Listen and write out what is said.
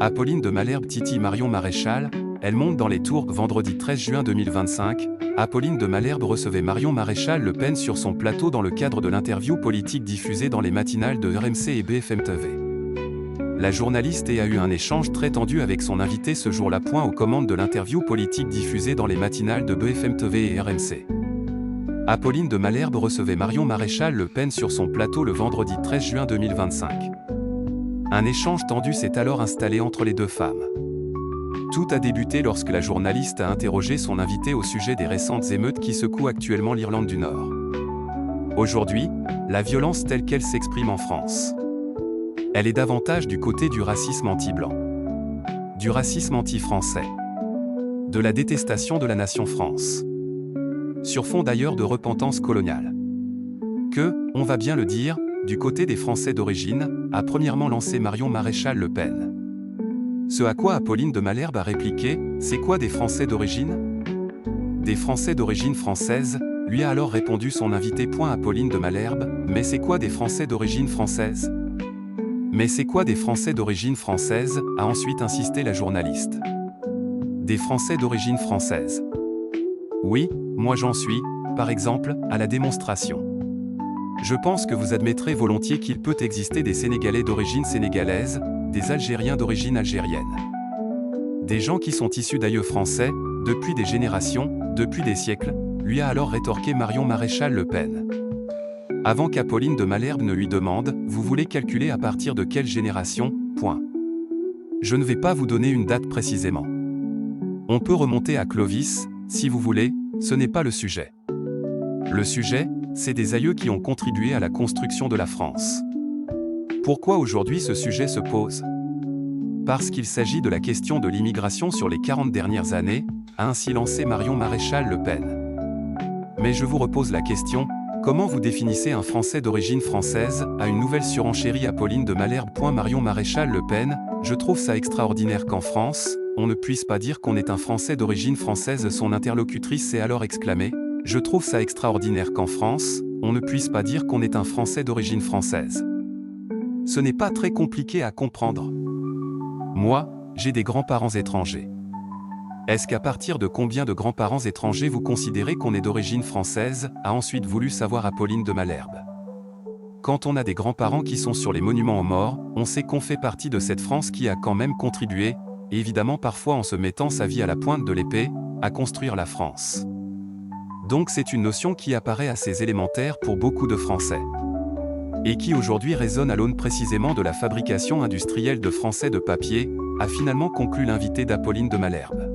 Apolline de Malherbe titille Marion Maréchal, elle monte dans les tours. Vendredi 13 juin 2025, Apolline de Malherbe recevait Marion Maréchal Le Pen sur son plateau dans le cadre de l'interview politique diffusée dans les matinales de RMC et BFM TV. La journaliste a eu un échange très tendu avec son invité ce jour-là. Point aux commandes de l'interview politique diffusée dans les matinales de BFM TV et RMC. Apolline de Malherbe recevait Marion Maréchal Le Pen sur son plateau le vendredi 13 juin 2025. Un échange tendu s'est alors installé entre les deux femmes. Tout a débuté lorsque la journaliste a interrogé son invité au sujet des récentes émeutes qui secouent actuellement l'Irlande du Nord. Aujourd'hui, la violence telle qu'elle s'exprime en France. Elle est davantage du côté du racisme anti-blanc, du racisme anti-français, de la détestation de la nation France. Sur fond d'ailleurs de repentance coloniale. Que, on va bien le dire, du côté des Français d'origine, a premièrement lancé Marion Maréchal Le Pen. Ce à quoi Apolline de Malherbe a répliqué « C'est quoi des Français d'origine ?» Des Français d'origine française, lui a alors répondu son invité. Apolline de Malherbe « Mais c'est quoi des Français d'origine française ?» Mais c'est quoi des Français d'origine française, a ensuite insisté la journaliste. Des Français d'origine française. Oui, moi j'en suis, par exemple, à la démonstration. Je pense que vous admettrez volontiers qu'il peut exister des Sénégalais d'origine sénégalaise, des Algériens d'origine algérienne. Des gens qui sont issus d'aïeux français, depuis des générations, depuis des siècles, lui a alors rétorqué Marion Maréchal Le Pen. Avant qu'Apolline de Malherbe ne lui demande « Vous voulez calculer à partir de quelle génération ?» Je ne vais pas vous donner une date précisément. On peut remonter à Clovis, si vous voulez, ce n'est pas le sujet. Le sujet, c'est des aïeux qui ont contribué à la construction de la France. Pourquoi aujourd'hui ce sujet se pose? Parce qu'il s'agit de la question de l'immigration sur les 40 dernières années, a ainsi lancé Marion Maréchal Le Pen. Mais je vous repose la question, comment vous définissez un Français d'origine française, à une nouvelle surenchérie Apolline de Malherbe. Marion Maréchal Le Pen, je trouve ça extraordinaire qu'en France, on ne puisse pas dire qu'on est un Français d'origine française. Son interlocutrice s'est alors exclamée. Je trouve ça extraordinaire qu'en France, on ne puisse pas dire qu'on est un Français d'origine française. Ce n'est pas très compliqué à comprendre. Moi, j'ai des grands-parents étrangers. Est-ce qu'à partir de combien de grands-parents étrangers vous considérez qu'on est d'origine française, a ensuite voulu savoir Apolline de Malherbe. Quand on a des grands-parents qui sont sur les monuments aux morts, on sait qu'on fait partie de cette France qui a quand même contribué, et évidemment parfois en se mettant sa vie à la pointe de l'épée, à construire la France. Donc c'est une notion qui apparaît assez élémentaire pour beaucoup de Français. Et qui aujourd'hui résonne à l'aune précisément de la fabrication industrielle de Français de papier, a finalement conclu l'invité d'Apolline de Malherbe.